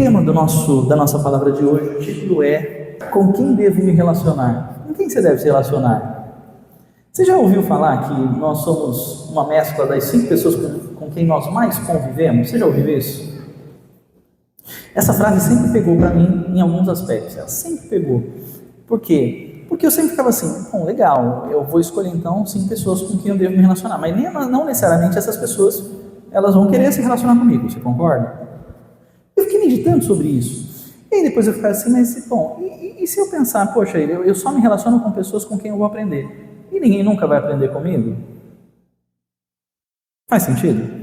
tema da nossa palavra de hoje, o título é: com quem devo me relacionar? Com quem você deve se relacionar? Você já ouviu falar que nós somos uma mescla das 5 pessoas com quem nós mais convivemos? Você já ouviu isso? Essa frase sempre pegou para mim em alguns aspectos, ela sempre pegou. Por quê? Porque eu sempre ficava assim, bom, legal, eu vou escolher então 5 pessoas com quem eu devo me relacionar, mas não necessariamente essas pessoas, elas vão querer se relacionar comigo, você concorda? Eu fiquei meditando sobre isso, e aí depois eu ficava assim, mas bom, e se eu pensar, poxa, eu só me relaciono com pessoas com quem eu vou aprender, e ninguém nunca vai aprender comigo? Faz sentido?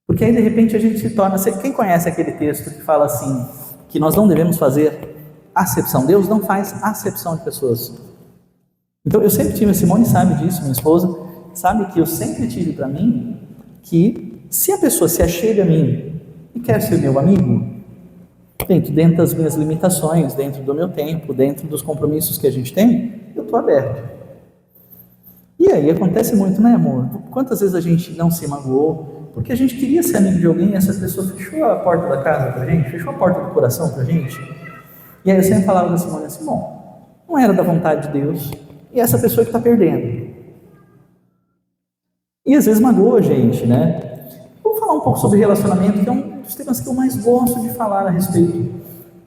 Porque aí de repente a gente se torna, quem conhece aquele texto que fala assim, que nós não devemos fazer acepção, Deus não faz acepção de pessoas. Então eu sempre tive, a Simone sabe disso, minha esposa, sabe que eu sempre tive para mim, que se a pessoa se achega a mim e quer ser meu amigo, dentro das minhas limitações, dentro do meu tempo, dentro dos compromissos que a gente tem, eu estou aberto. E aí acontece muito, né, amor? Quantas vezes a gente não se magoou porque a gente queria ser amigo de alguém e essa pessoa fechou a porta da casa pra gente, fechou a porta do coração pra gente? E aí eu sempre falava para Simone assim, bom, não era da vontade de Deus, e essa pessoa que está perdendo. E às vezes magoa a gente, né? Vamos falar um pouco sobre relacionamento, que é um dos temas que eu mais gosto de falar a respeito,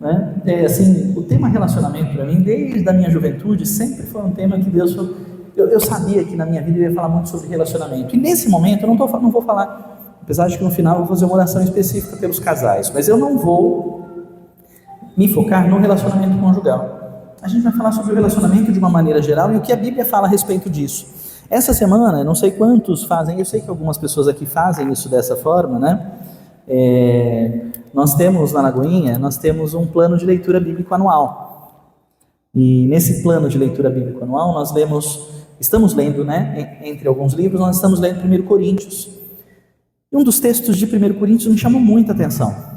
né? Assim, o tema relacionamento para mim, desde a minha juventude, sempre foi um tema que Deus falou. Eu sabia que na minha vida eu ia falar muito sobre relacionamento, e nesse momento eu não vou falar, apesar de que no final eu vou fazer uma oração específica pelos casais, mas eu não vou me focar no relacionamento conjugal. A gente vai falar sobre o relacionamento de uma maneira geral e o que a Bíblia fala a respeito disso. Essa semana, eu não sei quantos fazem, eu sei que algumas pessoas aqui fazem isso dessa forma, né? Nós temos na Lagoinha, nós temos um plano de leitura bíblico anual. E nesse plano de leitura bíblico anual, estamos lendo, né? Entre alguns livros, nós estamos lendo 1 Coríntios. E um dos textos de 1 Coríntios me chamou muita atenção.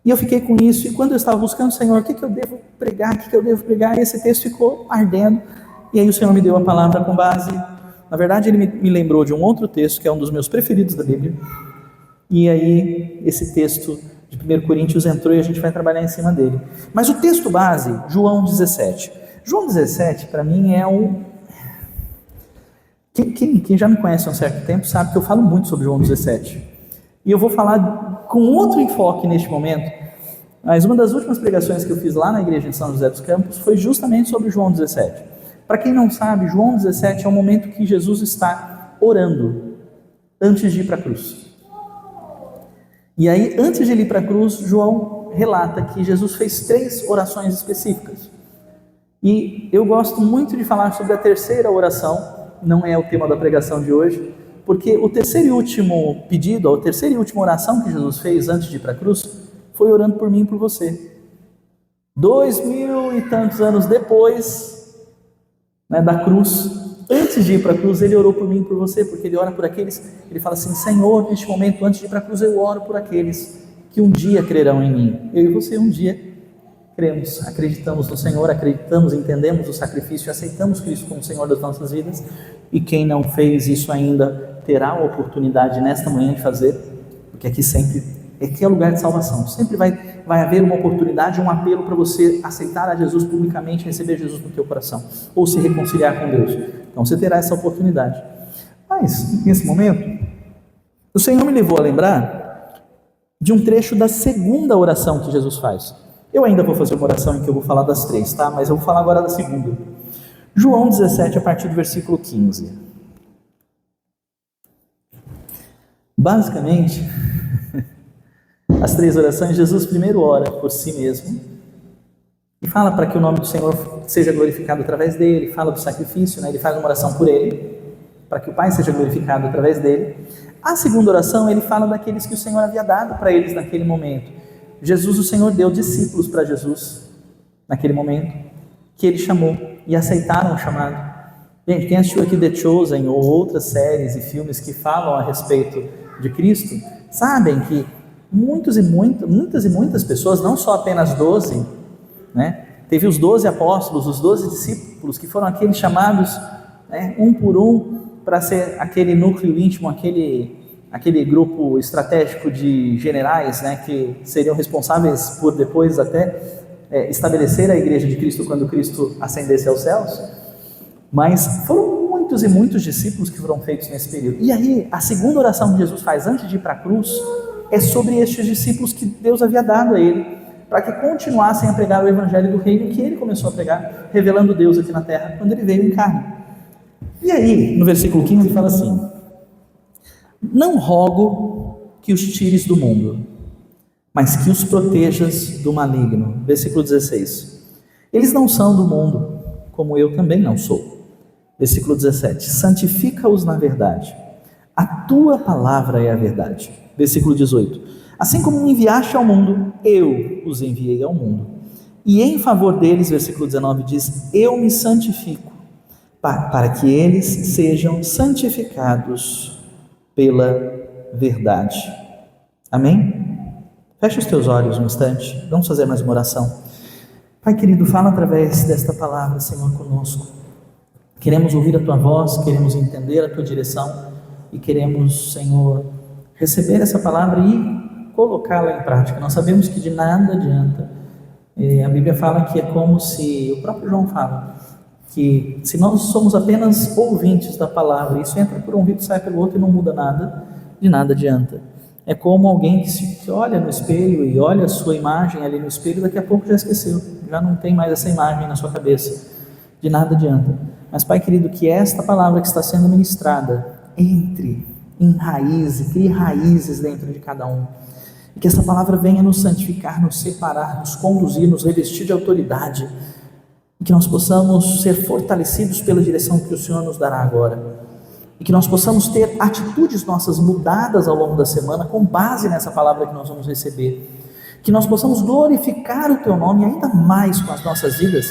E eu fiquei com isso, e quando eu estava buscando, Senhor, o que eu devo pregar, esse texto ficou ardendo, e aí o Senhor me deu a palavra com base, na verdade ele me lembrou de um outro texto, que é um dos meus preferidos da Bíblia, e aí esse texto de 1 Coríntios entrou e a gente vai trabalhar em cima dele. Mas o texto base, João 17. João 17, para mim, é Quem já me conhece há um certo tempo sabe que eu falo muito sobre João 17. E eu vou falar com outro enfoque neste momento, mas uma das últimas pregações que eu fiz lá na igreja de São José dos Campos foi justamente sobre João 17. Para quem não sabe, João 17 é o momento que Jesus está orando antes de ir para a cruz. E aí, antes de ele ir para a cruz, João relata que Jesus fez 3 orações específicas. E eu gosto muito de falar sobre a terceira oração, não é o tema da pregação de hoje, porque o terceiro e último pedido, a terceira e última oração que Jesus fez antes de ir para a cruz, foi orando por mim e por você. 2000 e tantos anos depois, né, da cruz, antes de ir para a cruz, ele orou por mim e por você, porque ele ora por aqueles, ele fala assim, Senhor, neste momento, antes de ir para a cruz, eu oro por aqueles que um dia crerão em mim. Eu e você um dia cremos, acreditamos no Senhor, acreditamos, entendemos o sacrifício, aceitamos Cristo como Senhor das nossas vidas, e quem não fez isso ainda terá a oportunidade nesta manhã de fazer, porque aqui é lugar de salvação, sempre vai haver uma oportunidade, um apelo para você aceitar a Jesus publicamente, receber Jesus no teu coração, ou se reconciliar com Deus. Então você terá essa oportunidade. Mas, nesse momento, o Senhor me levou a lembrar de um trecho da segunda oração que Jesus faz. Eu ainda vou fazer uma oração em que eu vou falar das 3, tá? Mas eu vou falar agora da segunda. João 17, a partir do versículo 15. Basicamente, as 3 orações, Jesus primeiro ora por si mesmo e fala para que o nome do Senhor seja glorificado através dele, fala do sacrifício, né? Ele faz uma oração por ele, para que o Pai seja glorificado através dele. A segunda oração, ele fala daqueles que o Senhor havia dado para eles naquele momento. Jesus, o Senhor deu discípulos para Jesus naquele momento, que ele chamou e aceitaram o chamado. Gente, quem assistiu aqui The Chosen ou outras séries e filmes que falam a respeito de Cristo, sabem que muitas e muitas pessoas, não só apenas 12, né? Teve os 12 apóstolos, os 12 discípulos, que foram aqueles chamados, né, um por um, para ser aquele núcleo íntimo, aquele grupo estratégico de generais, né, que seriam responsáveis por depois até estabelecer a igreja de Cristo quando Cristo ascendesse aos céus. Mas foram muitos e muitos discípulos que foram feitos nesse período. E aí, a segunda oração que Jesus faz antes de ir para a cruz é sobre estes discípulos que Deus havia dado a ele, para que continuassem a pregar o evangelho do reino que ele começou a pregar, revelando Deus aqui na terra, quando ele veio em carne. E aí, no versículo 15, ele fala assim: não rogo que os tires do mundo, mas que os protejas do maligno. Versículo 16. Eles não são do mundo, como eu também não sou. Versículo 17. Santifica-os na verdade. A tua palavra é a verdade. Versículo 18. Assim como me enviaste ao mundo, eu os enviei ao mundo. E em favor deles, versículo 19 diz: eu me santifico, para que eles sejam santificados pela verdade. Amém? Feche os teus olhos um instante, vamos fazer mais uma oração. Pai querido, fala através desta palavra, Senhor, conosco. Queremos ouvir a Tua voz, queremos entender a Tua direção e queremos, Senhor, receber essa palavra e colocá-la em prática. Nós sabemos que de nada adianta. A Bíblia fala que é como se, o próprio João fala, que se nós somos apenas ouvintes da palavra, isso entra por um ouvido e sai pelo outro e não muda nada, de nada adianta. É como alguém que olha no espelho e olha a sua imagem ali no espelho e daqui a pouco já esqueceu, já não tem mais essa imagem na sua cabeça, de nada adianta. Mas Pai querido, que esta palavra que está sendo ministrada entre em raízes, crie raízes dentro de cada um, e que essa palavra venha nos santificar, nos separar, nos conduzir, nos revestir de autoridade, e que nós possamos ser fortalecidos pela direção que o Senhor nos dará agora, e que nós possamos ter atitudes nossas mudadas ao longo da semana, com base nessa palavra que nós vamos receber, que nós possamos glorificar o Teu nome ainda mais com as nossas vidas,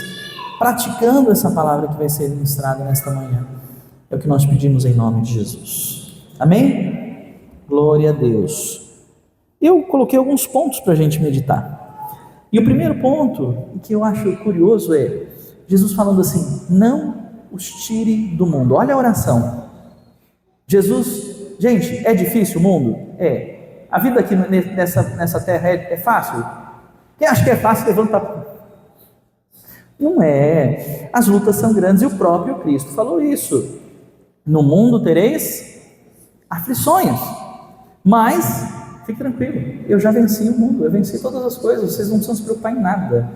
praticando essa palavra que vai ser ministrada nesta manhã. É o que nós pedimos em nome de Jesus. Amém? Glória a Deus. Eu coloquei alguns pontos para a gente meditar. E o primeiro ponto, que eu acho curioso, é Jesus falando assim: não os tire do mundo. Olha a oração. Jesus, gente, é difícil o mundo? É. A vida aqui nessa terra é fácil? Quem acha que é fácil, levanta. Não é. As lutas são grandes e o próprio Cristo falou isso. No mundo tereis aflições, mas fique tranquilo, eu já venci o mundo, eu venci todas as coisas, vocês não precisam se preocupar em nada.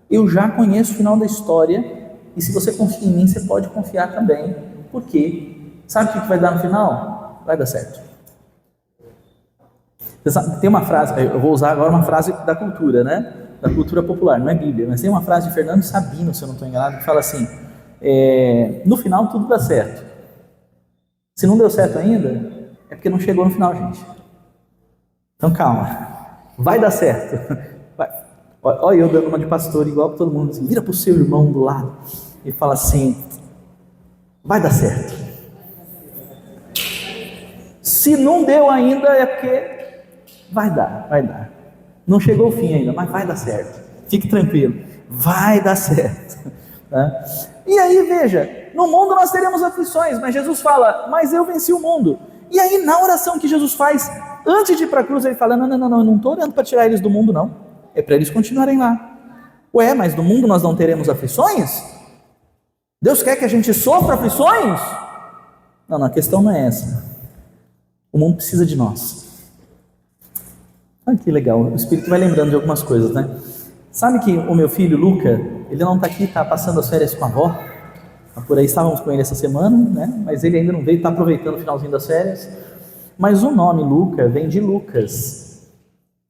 Eu já conheço o final da história, e se você confia em mim, você pode confiar também, porque sabe o que vai dar no final? Vai dar certo. Tem uma frase, eu vou usar agora uma frase da cultura, né? Da cultura popular, não é Bíblia, mas tem uma frase de Fernando Sabino, se eu não estou enganado, que fala assim: no final tudo dá certo. Se não deu certo ainda, é porque não chegou no final, gente. Então calma, vai dar certo. Olha eu dando uma de pastor igual para todo mundo, assim, vira para o seu irmão do lado e fala assim: vai dar certo. Se não deu ainda, é porque vai dar. Não chegou o fim ainda, mas vai dar certo. Fique tranquilo, vai dar certo. Tá? E aí veja, no mundo nós teremos aflições, mas Jesus fala: mas eu venci o mundo. E aí na oração que Jesus faz antes de ir para a cruz, ele fala: não, eu não estou orando para tirar eles do mundo, não, é para eles continuarem lá. Ué, mas no mundo nós não teremos aflições? Deus quer que a gente sofra aflições? Não, a questão não é essa. O mundo precisa de nós. Olha que legal, o Espírito vai lembrando de algumas coisas, né? Sabe que o meu filho Luca, ele não está aqui, está passando as férias com a avó. Por aí estávamos com ele essa semana, né? Mas ele ainda não veio, está aproveitando o finalzinho das férias. Mas o nome Luca vem de Lucas,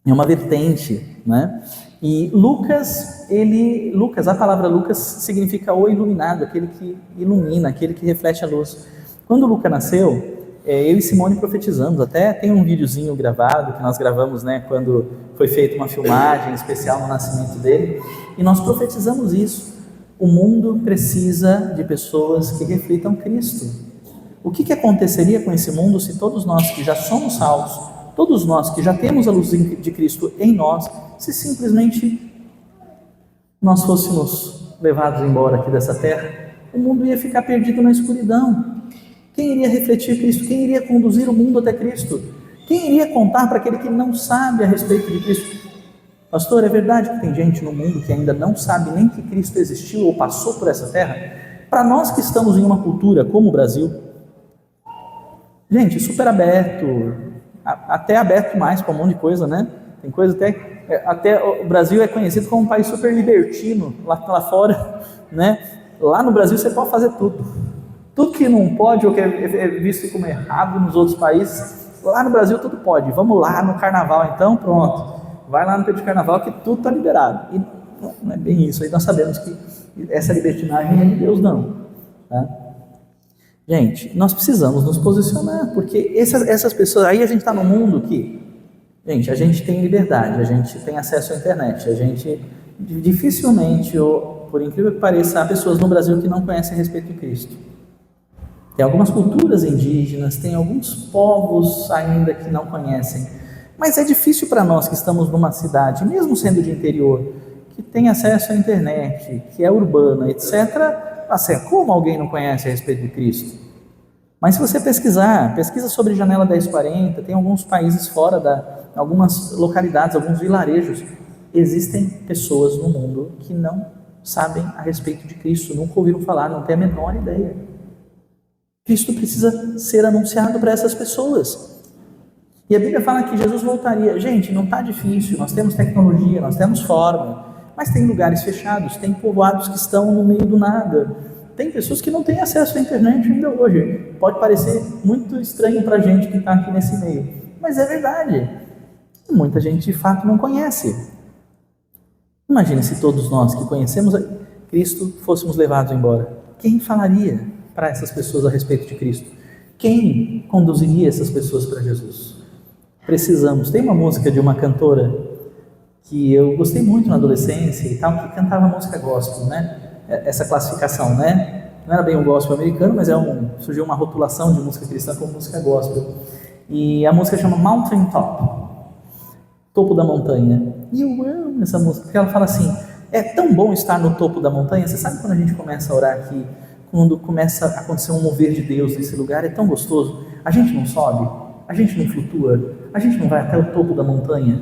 é uma vertente, né? E Lucas, a palavra Lucas significa o iluminado, aquele que ilumina, aquele que reflete a luz. Quando o Luca nasceu, eu e Simone profetizamos, até tem um videozinho gravado que nós gravamos, né, quando foi feita uma filmagem especial no nascimento dele, e nós profetizamos isso: o mundo precisa de pessoas que reflitam Cristo. O que aconteceria com esse mundo se todos nós que já somos salvos, todos nós que já temos a luz de Cristo em nós, se simplesmente nós fôssemos levados embora aqui dessa terra? O mundo ia ficar perdido na escuridão. Quem iria refletir Cristo? Quem iria conduzir o mundo até Cristo? Quem iria contar para aquele que não sabe a respeito de Cristo? Pastor, é verdade que tem gente no mundo que ainda não sabe nem que Cristo existiu ou passou por essa terra? Para nós que estamos em uma cultura como o Brasil, gente, super aberto, até aberto mais para um monte de coisa, né? Tem coisa até o Brasil é conhecido como um país super libertino, lá fora, né? Lá no Brasil você pode fazer tudo. Tudo que não pode ou que é visto como errado nos outros países, lá no Brasil tudo pode. Vamos lá no carnaval então, pronto. Vai lá no período de carnaval que tudo está liberado. E não é bem isso. Aí nós sabemos que essa libertinagem é de Deus, não. Tá? Gente, nós precisamos nos posicionar, porque essas pessoas... Aí a gente está num mundo que... Gente, a gente tem liberdade, a gente tem acesso à internet, a gente dificilmente, ou por incrível que pareça, há pessoas no Brasil que não conhecem a respeito de Cristo. Tem algumas culturas indígenas, tem alguns povos ainda que não conhecem. Mas é difícil para nós que estamos numa cidade, mesmo sendo de interior, que tem acesso à internet, que é urbana, etc. Assim, como alguém não conhece a respeito de Cristo? Mas se você pesquisa sobre Janela 1040, tem alguns países fora, algumas localidades, alguns vilarejos, existem pessoas no mundo que não sabem a respeito de Cristo, nunca ouviram falar, não têm a menor ideia. Cristo precisa ser anunciado para essas pessoas. E a Bíblia fala que Jesus voltaria. Gente, não está difícil, nós temos tecnologia, nós temos forma, mas tem lugares fechados, tem povoados que estão no meio do nada, tem pessoas que não têm acesso à internet ainda hoje. Pode parecer muito estranho para a gente que está aqui nesse meio, mas é verdade. Muita gente de fato não conhece. Imagine se todos nós que conhecemos Cristo fôssemos levados embora. Quem falaria para essas pessoas a respeito de Cristo? Quem conduziria essas pessoas para Jesus? Precisamos. Tem uma música de uma cantora que eu gostei muito na adolescência e tal, que cantava música gospel, né? Essa classificação, né? Não era bem um gospel americano, mas surgiu uma rotulação de música cristã como música gospel. E a música chama Mountain Top, topo da montanha. E eu amo essa música, porque ela fala assim, é tão bom estar no topo da montanha. Você sabe quando a gente começa a orar aqui, quando começa a acontecer um mover de Deus nesse lugar, é tão gostoso. A gente não sobe, a gente não flutua, a gente não vai até o topo da montanha.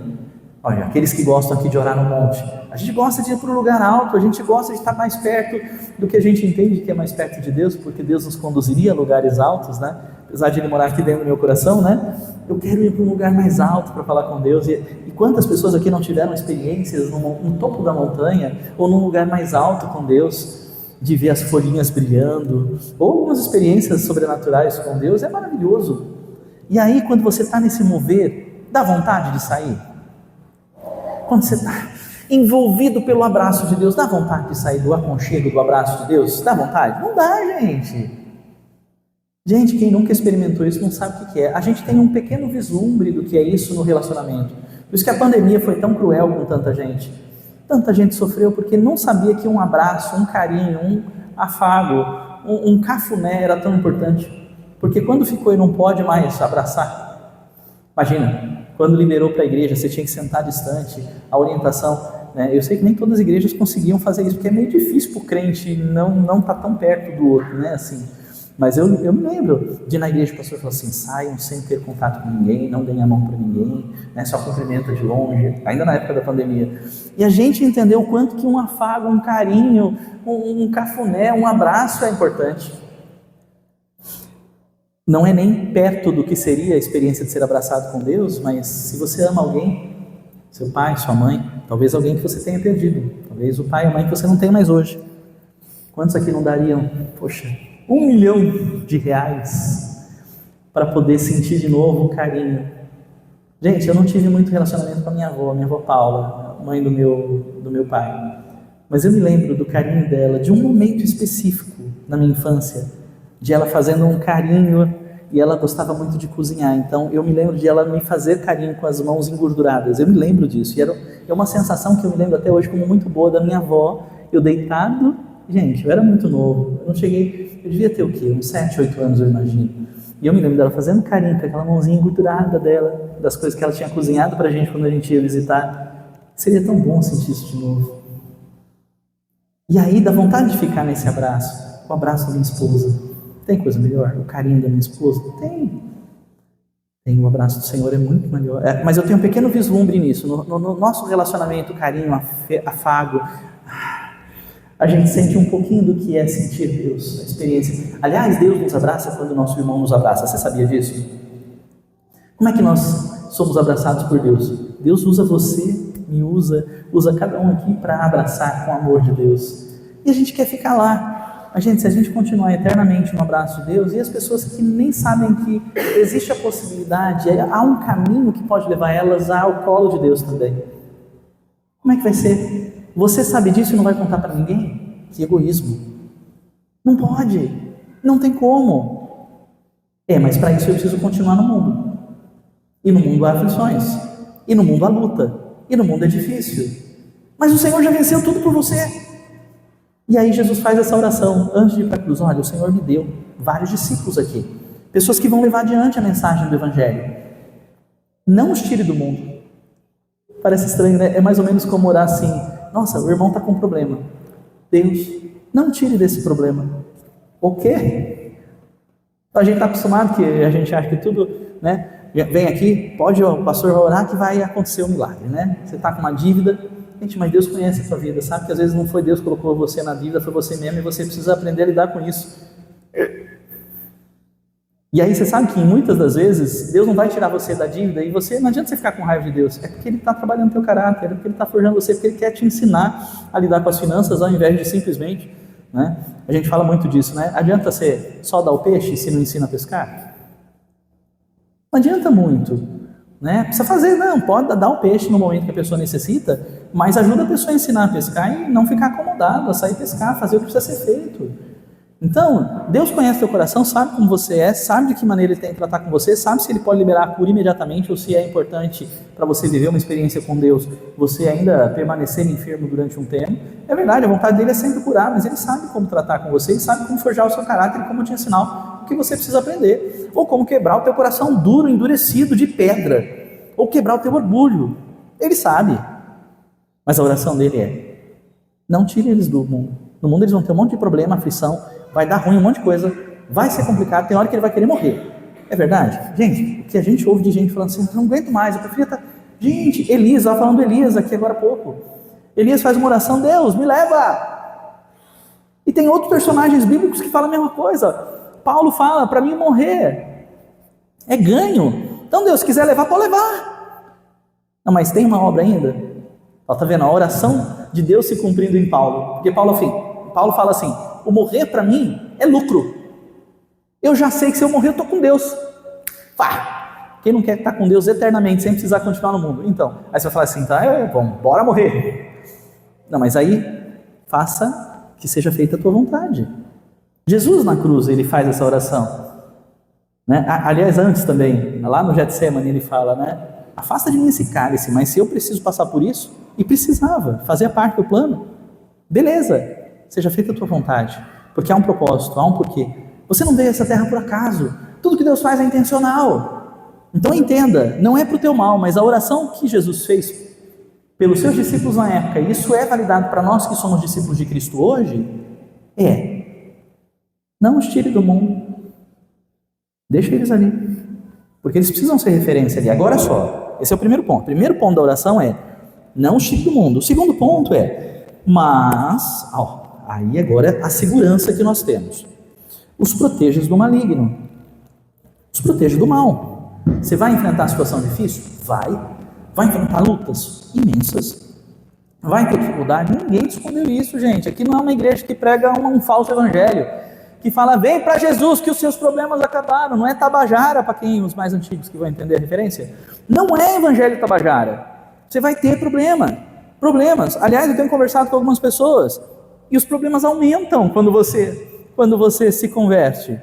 Olha, aqueles que gostam aqui de orar no monte, a gente gosta de ir para um lugar alto, a gente gosta de estar mais perto do que a gente entende que é mais perto de Deus, porque Deus nos conduziria a lugares altos, né? Apesar de Ele morar aqui dentro do meu coração, né? Eu quero ir para um lugar mais alto para falar com Deus. E quantas pessoas aqui não tiveram experiências no topo da montanha ou num lugar mais alto com Deus, de ver as folhinhas brilhando, ou algumas experiências sobrenaturais com Deus? É maravilhoso. E aí, quando você está nesse mover, dá vontade de sair? Quando você está envolvido pelo abraço de Deus, dá vontade de sair do aconchego do abraço de Deus? Dá vontade? Não dá, gente. Gente, quem nunca experimentou isso não sabe o que é. A gente tem um pequeno vislumbre do que é isso no relacionamento. Por isso que a pandemia foi tão cruel com tanta gente. Tanta gente sofreu porque não sabia que um abraço, um carinho, um afago, um cafuné era tão importante. Porque quando ficou e não pode mais abraçar, imagina, quando liberou para a igreja, você tinha que sentar distante, a orientação, né? Eu sei que nem todas as igrejas conseguiam fazer isso, porque é meio difícil para o crente não estar tão perto do outro, né? Assim, mas eu me lembro de ir na igreja o pastor falou assim, saiam sem ter contato com ninguém, não deem a mão para ninguém, né? Só cumprimenta de longe, ainda na época da pandemia. E a gente entendeu o quanto que um afago, um carinho, um cafuné, um abraço é importante. Não é nem perto do que seria a experiência de ser abraçado com Deus, mas se você ama alguém, seu pai, sua mãe, talvez alguém que você tenha perdido, talvez o pai e a mãe que você não tem mais hoje. Quantos aqui não dariam, poxa, R$1 milhão para poder sentir de novo o carinho? Gente, eu não tive muito relacionamento com a minha avó Paula, mãe do meu pai, mas eu me lembro do carinho dela, de um momento específico na minha infância, de ela fazendo um carinho, e ela gostava muito de cozinhar, então eu me lembro de ela me fazer carinho com as mãos engorduradas, eu me lembro disso, e é uma sensação que eu me lembro até hoje como muito boa da minha avó, eu deitado, gente, eu era muito novo, eu devia ter o quê? Uns 7, 8 anos eu imagino, e eu me lembro dela fazendo carinho com aquela mãozinha engordurada dela, das coisas que ela tinha cozinhado pra gente quando a gente ia visitar. Seria tão bom sentir isso de novo. E aí dá vontade de ficar nesse abraço, o abraço da minha esposa. Tem coisa melhor? O carinho da minha esposa? Tem. Tem o abraço do Senhor, é muito melhor. Mas eu tenho um pequeno vislumbre nisso. No nosso relacionamento, carinho, afago, a gente sente um pouquinho do que é sentir Deus, a experiência. Aliás, Deus nos abraça quando o nosso irmão nos abraça. Você sabia disso? Como é que nós somos abraçados por Deus? Deus usa você, me usa cada um aqui para abraçar com o amor de Deus. E a gente quer ficar lá. Se a gente continuar eternamente no abraço de Deus, e as pessoas que nem sabem que existe a possibilidade, há um caminho que pode levar elas ao colo de Deus também. Como é que vai ser? Você sabe disso e não vai contar para ninguém? Que egoísmo. Não pode. Não tem como. Mas para isso eu preciso continuar no mundo. E no mundo há aflições. E no mundo há luta. E no mundo é difícil. Mas o Senhor já venceu tudo por você. E aí Jesus faz essa oração antes de ir para a cruz. Olha, o Senhor me deu vários discípulos aqui. Pessoas que vão levar adiante a mensagem do Evangelho. Não os tire do mundo. Parece estranho, né? É mais ou menos como orar assim. Nossa, o irmão está com um problema. Deus, não tire desse problema. O quê? A gente está acostumado que a gente acha que tudo, né? Vem aqui, o pastor vai orar que vai acontecer um milagre, né? Você está com uma dívida. Gente, mas Deus conhece a sua vida, sabe que às vezes não foi Deus que colocou você na dívida, foi você mesmo, e você precisa aprender a lidar com isso. E aí você sabe que muitas das vezes Deus não vai tirar você da dívida, e você, não adianta você ficar com raiva de Deus, é porque Ele está trabalhando o teu caráter, é porque Ele está forjando você, porque Ele quer te ensinar a lidar com as finanças, ao invés de simplesmente, né? A gente fala muito disso, né? Adianta você só dar o peixe se não ensina a pescar? Não adianta muito. Precisa fazer, pode dar o peixe no momento que a pessoa necessita, mas ajuda a pessoa a ensinar a pescar e não ficar acomodado, a sair pescar, fazer o que precisa ser feito. Então, Deus conhece teu coração, sabe como você é, sabe de que maneira Ele tem que tratar com você, sabe se Ele pode liberar a cura imediatamente ou se é importante para você viver uma experiência com Deus, você ainda permanecer enfermo durante um tempo. É verdade, a vontade dele é sempre curar, mas Ele sabe como tratar com você, Ele sabe como forjar o seu caráter e como te ensinar o que você precisa aprender, ou como quebrar o teu coração duro, endurecido de pedra, ou quebrar o teu orgulho. Ele sabe, mas a oração dele é: não tire eles do mundo. No mundo eles vão ter um monte de problema, aflição, vai dar ruim, um monte de coisa, vai ser complicado, tem hora que ele vai querer morrer. É verdade? Gente, o que a gente ouve de gente falando assim, não aguento mais, eu preferia estar... Gente, Elias, estava falando do Elias aqui agora há pouco. Elias faz uma oração: Deus, me leva. E tem outros personagens bíblicos que falam a mesma coisa. Paulo fala: para mim morrer é ganho. Então Deus, se quiser levar, pode levar. Não, mas tem uma obra ainda. Está vendo a oração de Deus se cumprindo em Paulo. Porque Paulo fala assim: o morrer para mim é lucro. Eu já sei que se eu morrer eu estou com Deus. Quem não quer estar com Deus eternamente sem precisar continuar no mundo? Então, aí você vai falar assim: tá, vamos, bora morrer. Não, mas aí faça que seja feita a tua vontade. Jesus na cruz, ele faz essa oração, né? Aliás, antes também, lá no Getsemane ele fala, né? Afasta de mim esse cálice, mas se eu preciso passar por isso, e precisava, fazia parte do plano, beleza, seja feita a tua vontade, porque há um propósito, há um porquê. Você não veio a essa terra por acaso, tudo que Deus faz é intencional. Então entenda, não é para o teu mal, mas a oração que Jesus fez pelos seus discípulos na época, e isso é validado para nós que somos discípulos de Cristo hoje, não os tire do mundo, deixa eles ali, porque eles precisam ser referência ali. Agora só, esse é o primeiro ponto. O primeiro ponto da oração é: não os tire do mundo. O segundo ponto é: mas, aí agora a segurança que nós temos. Os proteja do maligno. Os proteja do mal. Você vai enfrentar a situação difícil? Vai enfrentar lutas imensas. Vai ter dificuldade? Ninguém escondeu isso, gente. Aqui não é uma igreja que prega um falso evangelho, que fala: vem para Jesus que os seus problemas acabaram. Não é Tabajara, para quem os mais antigos que vão entender a referência. Não é evangelho Tabajara. Você vai ter problemas. Aliás, eu tenho conversado com algumas pessoas e os problemas aumentam quando você se converte.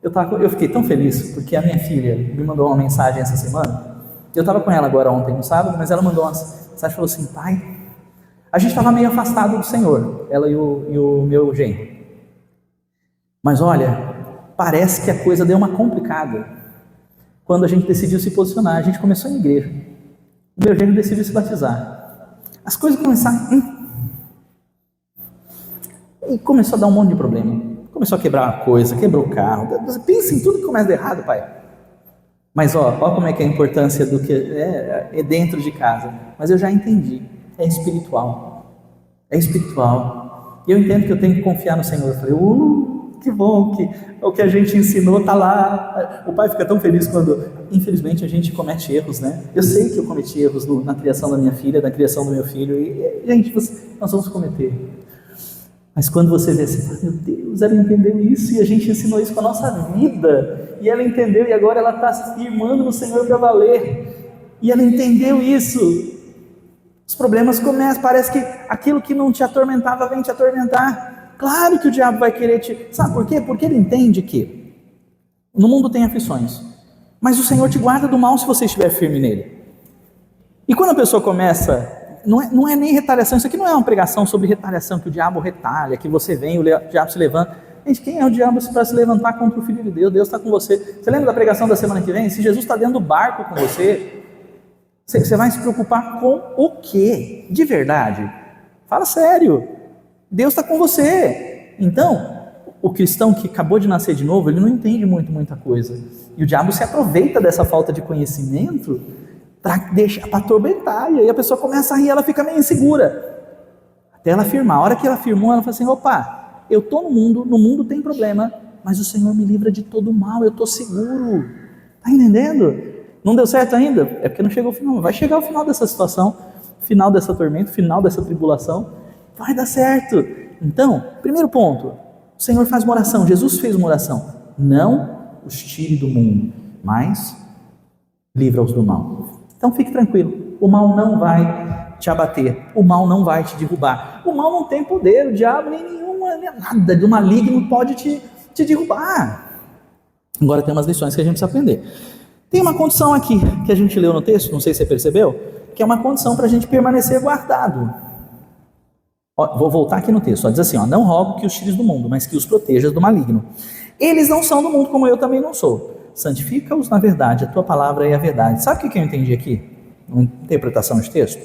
Eu fiquei tão feliz porque a minha filha me mandou uma mensagem essa semana. Eu estava com ela agora ontem no sábado, mas ela mandou uma mensagem e falou assim: pai, a gente estava meio afastado do Senhor, ela e o meu genro. Mas olha, parece que a coisa deu uma complicada quando a gente decidiu se posicionar. A gente começou em igreja, o meu genro decidiu se batizar, as coisas começaram e começou a dar um monte de problema. Começou a quebrar uma coisa, quebrou o carro. Pensa em tudo que começa de errado, pai. Mas ó como é que é a importância do que é dentro de casa. Mas eu já entendi, é espiritual. É espiritual. E eu entendo que eu tenho que confiar no Senhor. Eu falei, que bom que o que a gente ensinou está lá. O pai fica tão feliz quando, infelizmente, a gente comete erros, né? Eu sei que eu cometi erros na criação da minha filha, na criação do meu filho. E gente, nós vamos cometer. Mas quando você vê assim, meu Deus, ela entendeu isso e a gente ensinou isso com a nossa vida. E ela entendeu e agora ela está se firmando no Senhor para valer. E ela entendeu isso. Os problemas começam, parece que aquilo que não te atormentava vem te atormentar. Claro que o diabo vai querer te... Sabe por quê? Porque ele entende que no mundo tem aflições, mas o Senhor te guarda do mal se você estiver firme nele. E quando a pessoa começa... Não é nem retaliação, isso aqui não é uma pregação sobre retaliação, que o diabo retalha, que você vem, o diabo se levanta. Gente, quem é o diabo para se levantar contra o Filho de Deus? Deus está com você. Você lembra da pregação da semana que vem? Se Jesus está dentro do barco com você, você vai se preocupar com o quê? De verdade? Fala sério. Deus está com você. Então, o cristão que acabou de nascer de novo, ele não entende muita coisa. E o diabo se aproveita dessa falta de conhecimento para atormentar, e aí a pessoa começa a rir, ela fica meio insegura, até ela afirmar. A hora que ela afirmou, ela fala assim, opa, eu estou no mundo tem problema, mas o Senhor me livra de todo mal, eu estou seguro, está entendendo? Não deu certo ainda? É porque não chegou ao final, vai chegar ao final dessa situação, final dessa tormenta, final dessa tribulação, vai dar certo. Então, primeiro ponto, o Senhor faz uma oração, Jesus fez uma oração, não os tire do mundo, mas livra-os do mal. Então fique tranquilo, o mal não vai te abater, o mal não vai te derrubar, o mal não tem poder, o diabo nem nada do maligno pode te derrubar. Agora tem umas lições que a gente precisa aprender. Tem uma condição aqui, que a gente leu no texto, não sei se você percebeu, que é uma condição para a gente permanecer guardado. Vou voltar aqui no texto, diz assim, não rogo que os tires do mundo, mas que os protejas do maligno. Eles não são do mundo como eu também não sou. Santifica-os na verdade, a tua palavra é a verdade. Sabe o que eu entendi aqui? Uma interpretação de texto?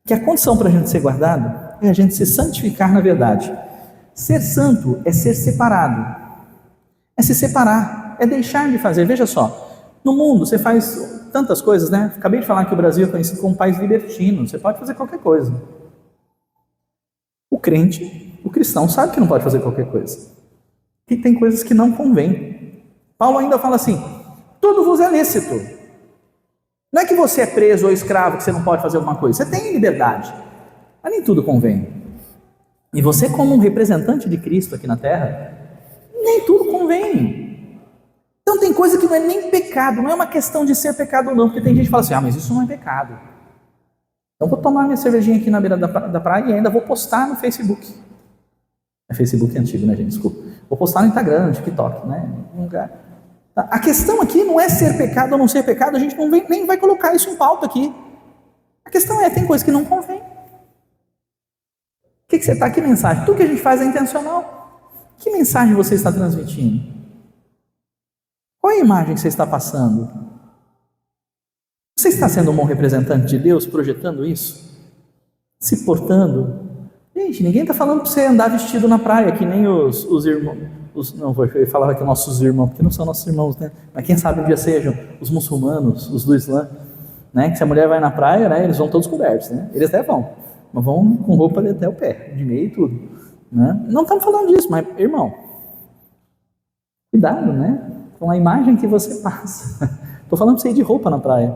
Que a condição para a gente ser guardado é a gente se santificar na verdade. Ser santo é ser separado, é se separar, é deixar de fazer. Veja só, no mundo você faz tantas coisas, né? Acabei de falar que o Brasil é conhecido como um país libertino, você pode fazer qualquer coisa. O crente, o cristão sabe que não pode fazer qualquer coisa, que tem coisas que não convém. Paulo ainda fala assim, tudo vos é lícito. Não é que você é preso ou escravo, que você não pode fazer alguma coisa, você tem liberdade, mas nem tudo convém. E você, como um representante de Cristo aqui na terra, nem tudo convém. Então tem coisa que não é nem pecado, não é uma questão de ser pecado ou não, porque tem gente que fala assim, mas isso não é pecado. Então vou tomar minha cervejinha aqui na beira da praia e ainda vou postar no Facebook. É Facebook antigo, né, gente? Desculpa. Vou postar no Instagram, no TikTok, né? A questão aqui não é ser pecado ou não ser pecado, a gente nem vai colocar isso em pauta aqui. A questão é, tem coisa que não convém. O que você está? Que mensagem? Tudo que a gente faz é intencional. Que mensagem você está transmitindo? Qual é a imagem que você está passando? Você está sendo um bom representante de Deus, projetando isso? Se portando? Gente, ninguém está falando para você andar vestido na praia, que nem os irmãos, não vou falar aqui nossos irmãos, porque não são nossos irmãos, né? Mas quem sabe um dia sejam os muçulmanos, os do Islã, né? Que se a mulher vai na praia, né? Eles vão todos cobertos, né? Eles até vão, mas vão com roupa até o pé, de meia e tudo, né? Não estamos falando disso, mas, irmão, cuidado, né? Com a imagem que você passa. Estou falando para você ir de roupa na praia,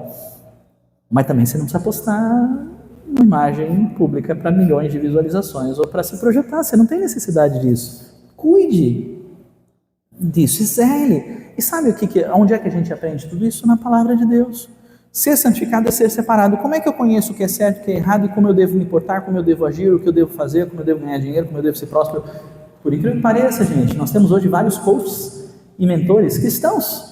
mas também você não precisa postar uma imagem pública para milhões de visualizações ou para se projetar, você não tem necessidade disso. Cuide disso, zele. E sabe onde é que a gente aprende tudo isso? Na palavra de Deus. Ser santificado é ser separado. Como é que eu conheço o que é certo, o que é errado e como eu devo me portar, como eu devo agir, o que eu devo fazer, como eu devo ganhar dinheiro, como eu devo ser próspero? Por incrível que pareça, gente, nós temos hoje vários coaches e mentores cristãos.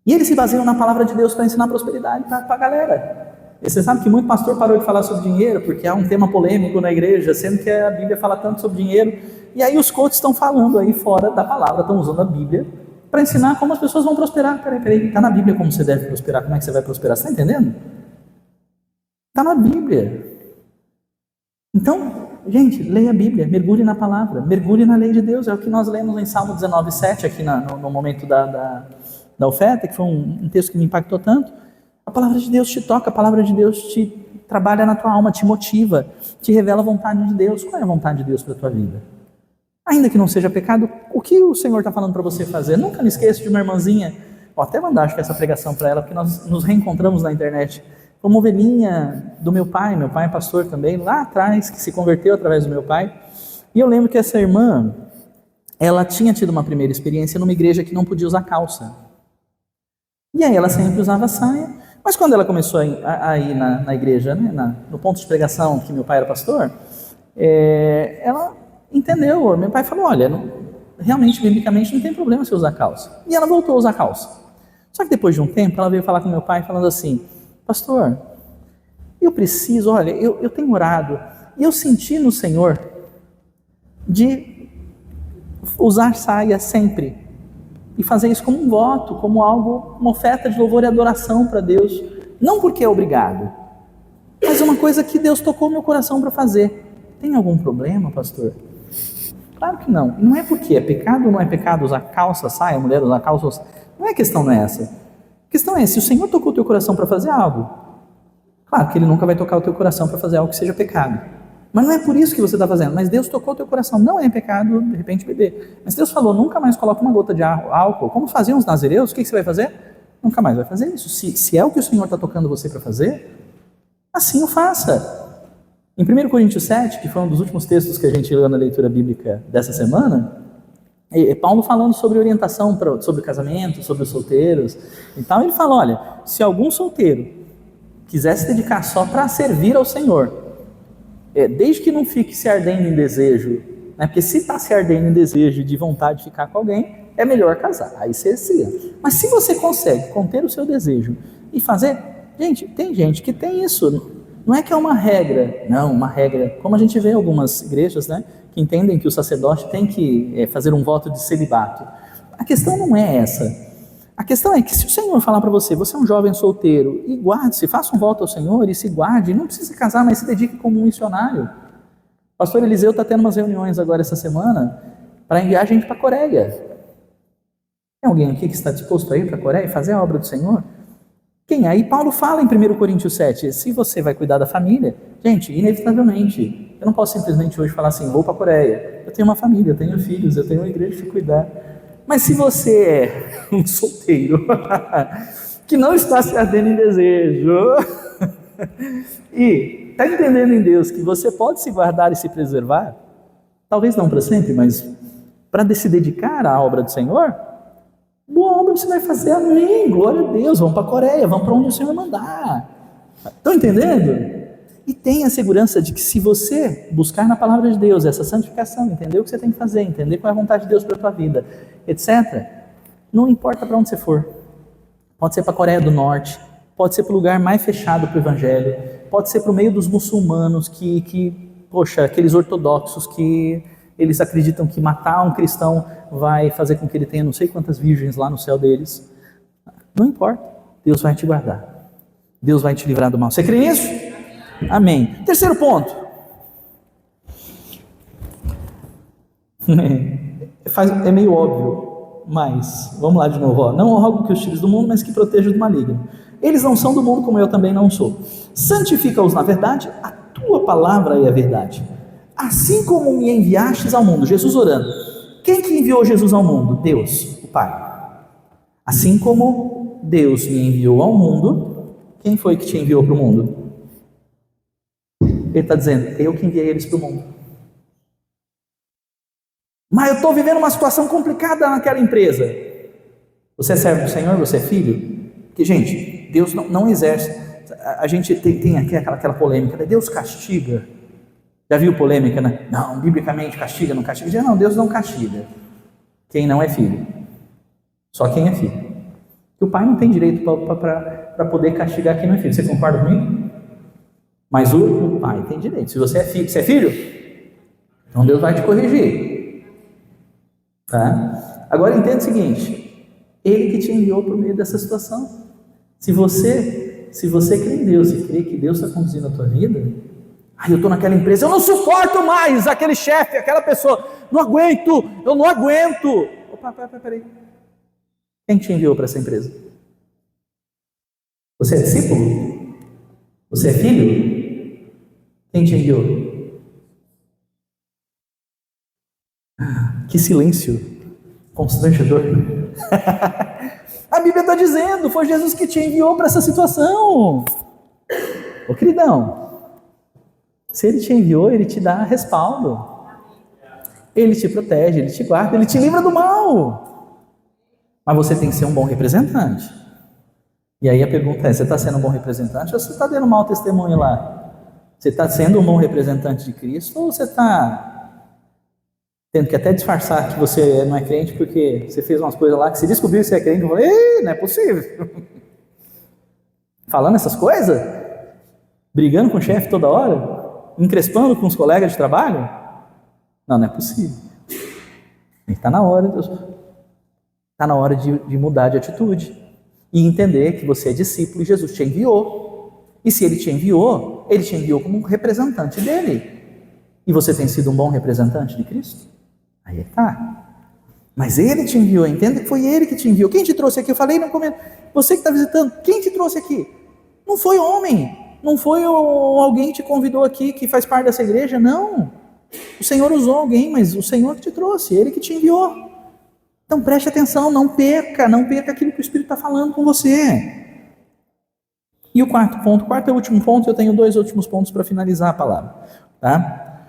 E eles se baseiam na palavra de Deus para ensinar prosperidade para a galera. E você sabe que muito pastor parou de falar sobre dinheiro, porque há um tema polêmico na igreja, sendo que a Bíblia fala tanto sobre dinheiro, e aí os coaches estão falando aí fora da palavra, estão usando a Bíblia para ensinar como as pessoas vão prosperar. Peraí, está na Bíblia como você deve prosperar, como é que você vai prosperar, você está entendendo? Está na Bíblia. Então, gente, leia a Bíblia, mergulhe na palavra, mergulhe na lei de Deus, é o que nós lemos em Salmo 19:7, aqui no momento da oferta, que foi um texto que me impactou tanto. A palavra de Deus te toca, a palavra de Deus te trabalha na tua alma, te motiva, te revela a vontade de Deus. Qual é a vontade de Deus para a tua vida? Ainda que não seja pecado, o que o Senhor está falando para você fazer? Nunca me esqueço de uma irmãzinha, vou até mandar acho que essa pregação para ela, porque nós nos reencontramos na internet. Foi uma ovelhinha do meu pai é pastor também, lá atrás, que se converteu através do meu pai. E eu lembro que essa irmã, ela tinha tido uma primeira experiência numa igreja que não podia usar calça. E aí ela sempre usava saia, mas quando ela começou a ir na igreja, né, no ponto de pregação que meu pai era pastor, ela entendeu. Meu pai falou, olha, realmente, biblicamente, não tem problema você usar calça. E ela voltou a usar calça. Só que depois de um tempo, ela veio falar com meu pai falando assim, pastor, eu preciso, olha, eu tenho orado, e eu senti no Senhor de usar saia sempre, e fazer isso como um voto, como algo, uma oferta de louvor e adoração para Deus, não porque é obrigado, mas uma coisa que Deus tocou meu coração para fazer. Tem algum problema, pastor? Claro que não. Não é porque é pecado ou não é pecado usar calça, saia, mulher usar calça, não é questão, não é essa. A questão é, se o Senhor tocou o teu coração para fazer algo, claro que Ele nunca vai tocar o teu coração para fazer algo que seja pecado, mas não é por isso que você está fazendo. Mas Deus tocou o teu coração, não é pecado de repente beber, mas Deus falou, nunca mais coloque uma gota de álcool, como faziam os nazireus. O que você vai fazer? Nunca mais vai fazer isso. Se é o que o Senhor está tocando você para fazer, assim o faça. Em 1 Coríntios 7, que foi um dos últimos textos que a gente leu na leitura bíblica dessa semana, Paulo falando sobre orientação, sobre casamento, sobre os solteiros e tal, ele fala, olha, se algum solteiro quiser se dedicar só para servir ao Senhor, desde que não fique se ardendo em desejo, né, porque se está se ardendo em desejo de vontade de ficar com alguém, é melhor casar, aí você siga. Mas se você consegue conter o seu desejo e fazer, gente, tem gente que tem isso, não é que é uma regra, não, uma regra, como a gente vê em algumas igrejas, né, que entendem que o sacerdote tem que fazer um voto de celibato. A questão não é essa. A questão é que se o Senhor falar para você, você é um jovem solteiro, e guarde-se, faça um voto ao Senhor e se guarde, não precisa casar, mas se dedique como um missionário. O pastor Eliseu está tendo umas reuniões agora essa semana para enviar a gente para a Coreia. Tem alguém aqui que está disposto a ir para a Coreia e fazer a obra do Senhor? Quem? Aí Paulo fala em 1 Coríntios 7, se você vai cuidar da família, gente, inevitavelmente, eu não posso simplesmente hoje falar assim, vou para a Coreia, eu tenho uma família, eu tenho filhos, eu tenho uma igreja para cuidar. Mas se você é um solteiro que não está se ardendo em desejo e está entendendo em Deus que você pode se guardar e se preservar, talvez não para sempre, mas para se dedicar à obra do Senhor, boa obra você vai fazer, amém, glória a Deus, vamos para a Coreia, vamos para onde o Senhor mandar. Estão entendendo? E tenha a segurança de que se você buscar na palavra de Deus essa santificação, entender o que você tem que fazer, entender qual é a vontade de Deus para a tua vida, etc., não importa para onde você for, pode ser para a Coreia do Norte, pode ser para o lugar mais fechado para o Evangelho, pode ser para o meio dos muçulmanos poxa, aqueles ortodoxos que eles acreditam que matar um cristão vai fazer com que ele tenha não sei quantas virgens lá no céu deles. Não importa, Deus vai te guardar, Deus vai te livrar do mal. Você crê nisso? Amém. Terceiro ponto. É meio óbvio, mas vamos lá de novo. Ó. Não rogo que os tires do mundo, mas que proteja do maligno. Eles não são do mundo, como eu também não sou. Santifica-os na verdade, a tua palavra é a verdade. Assim como me enviastes ao mundo, Jesus orando. Quem que enviou Jesus ao mundo? Deus, o Pai. Assim como Deus me enviou ao mundo, quem foi que te enviou para o mundo? Ele está dizendo, eu que enviei eles para o mundo. Mas eu estou vivendo uma situação complicada naquela empresa. Você é servo do Senhor? Você é filho? Porque, gente, Deus não exerce. A gente tem aqui aquela polêmica, né? Deus castiga. Já viu polêmica, né? Não, biblicamente castiga, não castiga. Não, Deus não castiga quem não é filho. Só quem é filho. E o pai não tem direito para poder castigar quem não é filho. Você concorda comigo? Mas o pai tem direito. Se você é filho, então Deus vai te corrigir. Tá? Agora entenda o seguinte, Ele que te enviou por meio dessa situação. Se você crê em Deus e crê que Deus está conduzindo a tua vida, eu estou naquela empresa, eu não suporto mais aquele chefe, aquela pessoa, não aguento, eu não aguento. Opa, peraí. Quem te enviou para essa empresa? Você é discípulo? Você é filho? Quem te enviou? Que silêncio constrangedor. A Bíblia está dizendo, foi Jesus que te enviou para essa situação. Ô queridão, se Ele te enviou, Ele te dá respaldo. Ele te protege, Ele te guarda, Ele te livra do mal. Mas você tem que ser um bom representante. E aí a pergunta é, você está sendo um bom representante ou você está dando mau testemunho lá? Você está sendo um bom representante de Cristo ou você está tendo que até disfarçar que você não é crente porque você fez umas coisas lá que se descobriu que você é crente, eu falei, ei, não é possível. Falando essas coisas? Brigando com o chefe toda hora? Encrespando com os colegas de trabalho? Não, não é possível. Está na hora, Deus. Está na hora de mudar de atitude e entender que você é discípulo e Jesus te enviou. E se Ele te enviou como um representante dele. E você tem sido um bom representante de Cristo? Aí está. Mas Ele te enviou, entenda que foi Ele que te enviou. Quem te trouxe aqui? Eu falei no começo. Você que está visitando, quem te trouxe aqui? Não foi homem, não foi alguém que te convidou aqui, que faz parte dessa igreja, não. O Senhor usou alguém, mas o Senhor que te trouxe, Ele que te enviou. Então preste atenção, não perca aquilo que o Espírito está falando com você. E o quarto e último ponto, eu tenho 2 últimos pontos para finalizar a palavra. Tá?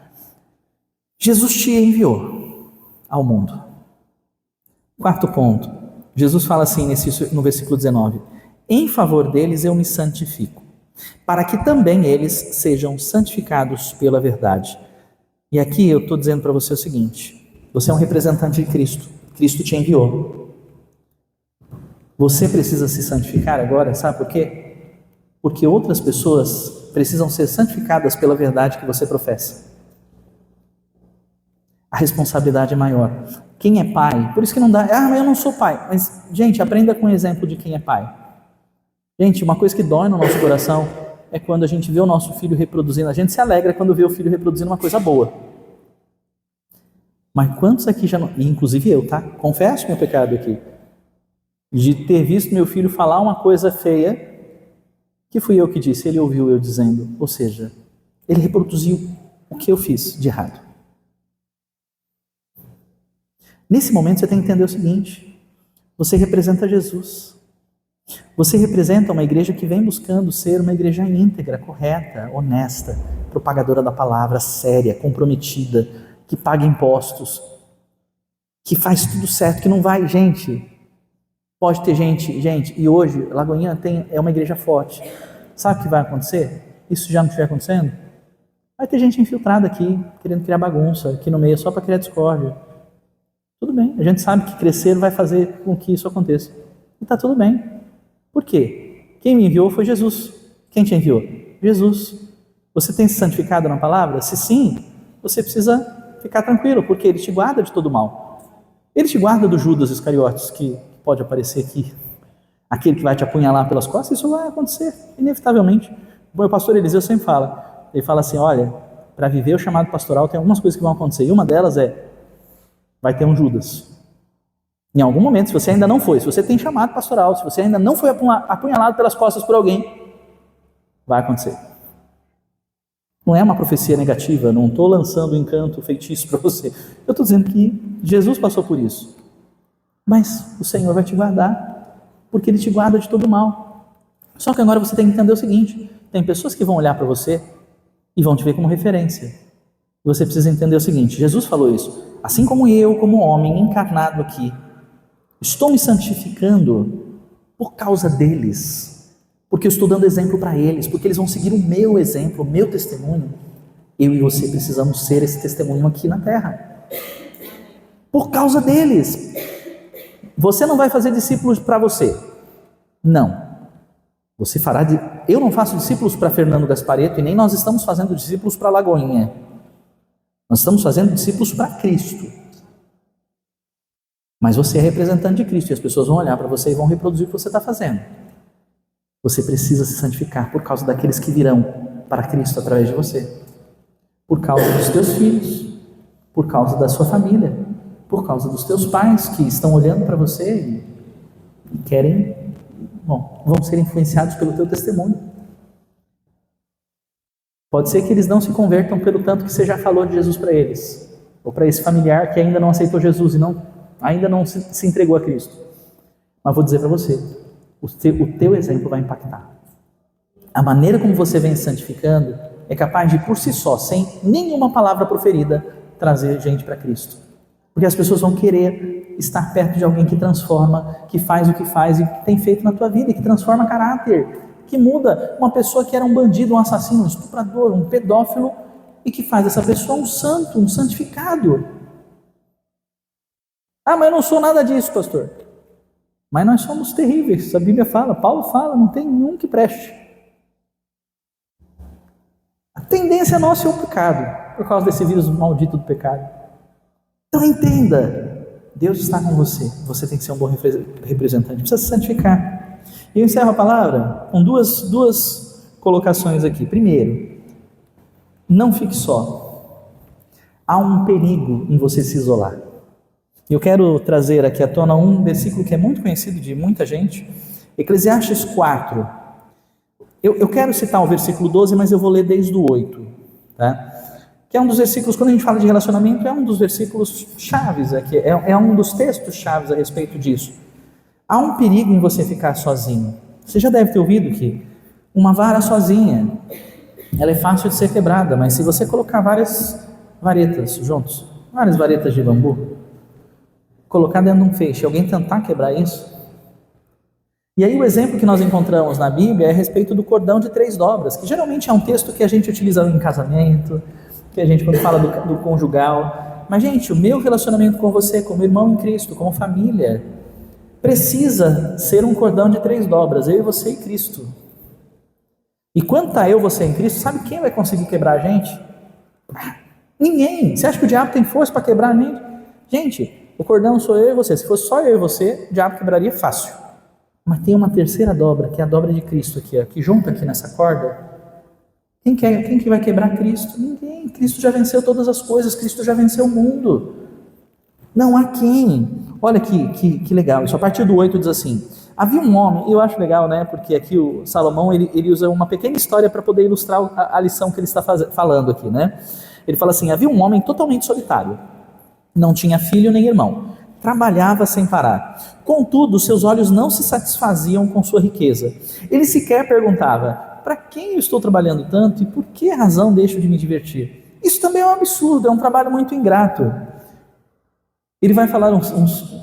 Jesus te enviou ao mundo. Quarto ponto, Jesus fala assim no versículo 19: em favor deles eu me santifico, para que também eles sejam santificados pela verdade. E aqui eu estou dizendo para você o seguinte: você é um representante de Cristo, Cristo te enviou. Você precisa se santificar agora, sabe por quê? Porque outras pessoas precisam ser santificadas pela verdade que você professa. A responsabilidade é maior. Quem é pai? Por isso que não dá, mas eu não sou pai. Mas, gente, aprenda com o exemplo de quem é pai. Gente, uma coisa que dói no nosso coração é quando a gente vê o nosso filho reproduzindo. A gente se alegra quando vê o filho reproduzindo uma coisa boa. Mas quantos aqui já não... Inclusive eu, tá? Confesso meu pecado aqui. De ter visto meu filho falar uma coisa feia, que fui eu que disse, ele ouviu eu dizendo. Ou seja, ele reproduziu o que eu fiz de errado. Nesse momento você tem que entender o seguinte: você representa Jesus. Você representa uma igreja que vem buscando ser uma igreja íntegra, correta, honesta, propagadora da palavra, séria, comprometida, que paga impostos, que faz tudo certo, que não vai, gente, pode ter gente, e hoje Lagoinha é uma igreja forte. Sabe o que vai acontecer? Isso já não estiver acontecendo? Vai ter gente infiltrada aqui, querendo criar bagunça, aqui no meio, só para criar discórdia. Tudo bem, a gente sabe que crescer vai fazer com que isso aconteça. E está tudo bem. Por quê? Quem me enviou foi Jesus. Quem te enviou? Jesus. Você tem se santificado na palavra? Se sim, você precisa ficar tranquilo, porque Ele te guarda de todo mal. Ele te guarda do Judas Iscariotes, que pode aparecer aqui. Aquele que vai te apunhalar pelas costas, isso vai acontecer, inevitavelmente. O pastor Eliseu sempre fala. Ele fala assim, olha, para viver o chamado pastoral tem algumas coisas que vão acontecer. E uma delas vai ter um Judas. Em algum momento, se você ainda não foi, se você tem chamado pastoral, se você ainda não foi apunhalado pelas costas por alguém, vai acontecer. Não é uma profecia negativa, não estou lançando encanto, feitiço para você. Eu estou dizendo que Jesus passou por isso. Mas o Senhor vai te guardar, porque Ele te guarda de todo mal. Só que agora você tem que entender o seguinte: tem pessoas que vão olhar para você e vão te ver como referência. E você precisa entender o seguinte: Jesus falou isso. Assim como eu, como homem encarnado aqui, estou me santificando por causa deles, porque eu estou dando exemplo para eles, porque eles vão seguir o meu exemplo, o meu testemunho. Eu e você precisamos ser esse testemunho aqui na terra, por causa deles. Você não vai fazer discípulos para você, não. Você fará eu não faço discípulos para Fernando Gasparetto e nem nós estamos fazendo discípulos para Lagoinha. Nós estamos fazendo discípulos para Cristo. Mas você é representante de Cristo e as pessoas vão olhar para você e vão reproduzir o que você está fazendo. Você precisa se santificar por causa daqueles que virão para Cristo através de você. Por causa dos teus filhos, por causa da sua família, por causa dos teus pais que estão olhando para você vão ser influenciados pelo teu testemunho. Pode ser que eles não se convertam pelo tanto que você já falou de Jesus para eles, ou para esse familiar que ainda não aceitou Jesus e ainda não se entregou a Cristo. Mas vou dizer para você, o teu exemplo vai impactar. A maneira como você vem se santificando é capaz de, por si só, sem nenhuma palavra proferida, trazer gente para Cristo. Porque as pessoas vão querer estar perto de alguém que transforma, que faz o que faz e que tem feito na tua vida, que transforma caráter, que muda uma pessoa que era um bandido, um assassino, um estuprador, um pedófilo, e que faz essa pessoa um santo, um santificado. Ah, mas eu não sou nada disso, pastor. Mas nós somos terríveis, a Bíblia fala, Paulo fala, não tem nenhum que preste. A tendência nossa é o pecado, por causa desse vírus maldito do pecado. Então entenda, Deus está com você, você tem que ser um bom representante, precisa se santificar. E eu encerro a palavra com duas colocações aqui. Primeiro, não fique só. Há um perigo em você se isolar. Eu quero trazer aqui à tona um versículo que é muito conhecido de muita gente, Eclesiastes 4. Eu quero citar o versículo 12, mas eu vou ler desde o 8, tá? Que é um dos versículos, quando a gente fala de relacionamento, é um dos versículos chaves aqui, é um dos textos chaves a respeito disso. Há um perigo em você ficar sozinho. Você já deve ter ouvido que uma vara sozinha, ela é fácil de ser quebrada, mas se você colocar várias varetas juntos, várias varetas de bambu, colocar dentro de um feixe, alguém tentar quebrar isso. E aí o exemplo que nós encontramos na Bíblia é a respeito do cordão de 3 dobras, que geralmente é um texto que a gente utiliza em casamento, que a gente quando fala do conjugal. Mas gente, o meu relacionamento com você, como irmão em Cristo, como família, precisa ser um cordão de 3 dobras, eu e você e Cristo. E quando está eu e você em Cristo, sabe quem vai conseguir quebrar a gente? Ninguém. Você acha que o diabo tem força para quebrar a gente? Gente, o cordão sou eu e você. Se fosse só eu e você, o diabo quebraria fácil. Mas tem uma terceira dobra, que é a dobra de Cristo aqui, ó, que junta aqui nessa corda. Quem que vai quebrar Cristo? Ninguém. Cristo já venceu todas as coisas, Cristo já venceu o mundo. Não há quem. Olha que legal, isso a partir do 8 diz assim: havia um homem, e eu acho legal, né, porque aqui o Salomão, ele usa uma pequena história para poder ilustrar a lição que ele está falando aqui, né? Ele fala assim: havia um homem totalmente solitário, não tinha filho nem irmão, trabalhava sem parar, contudo seus olhos não se satisfaziam com sua riqueza, ele sequer perguntava: para quem eu estou trabalhando tanto e por que razão deixo de me divertir? Isso também é um absurdo, é um trabalho muito ingrato. Ele vai falar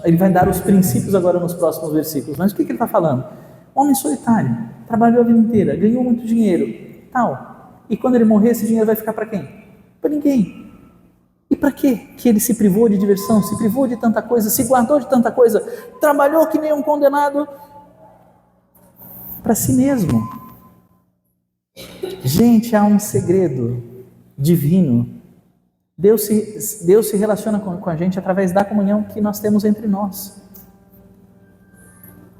ele vai dar os princípios agora nos próximos versículos, mas o que ele está falando? Homem solitário, trabalhou a vida inteira, ganhou muito dinheiro, tal, e quando ele morrer, esse dinheiro vai ficar para quem? Para ninguém. E para quê? Que ele se privou de diversão, se privou de tanta coisa, se guardou de tanta coisa, trabalhou que nem um condenado para si mesmo. Gente, há um segredo divino. Deus se relaciona com a gente através da comunhão que nós temos entre nós.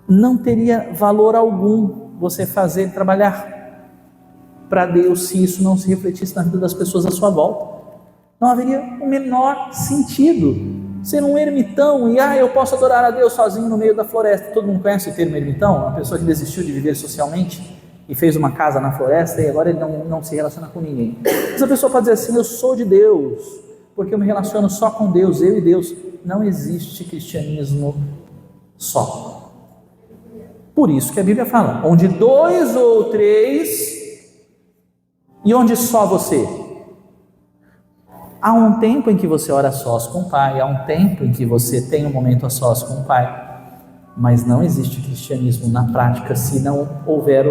Não teria valor algum você trabalhar para Deus se isso não se refletisse na vida das pessoas à sua volta. Não haveria o menor sentido ser um ermitão e eu posso adorar a Deus sozinho no meio da floresta. Todo mundo conhece o termo ermitão? Uma pessoa que desistiu de viver socialmente e fez uma casa na floresta e agora ele não se relaciona com ninguém. Essa pessoa pode dizer assim: eu sou de Deus, porque eu me relaciono só com Deus, eu e Deus. Não existe cristianismo só. Por isso que a Bíblia fala: onde 2 ou 3 e onde só você. Há um tempo em que você ora a sós com o Pai, há um tempo em que você tem um momento a sós com o Pai. Mas não existe cristianismo na prática se não houver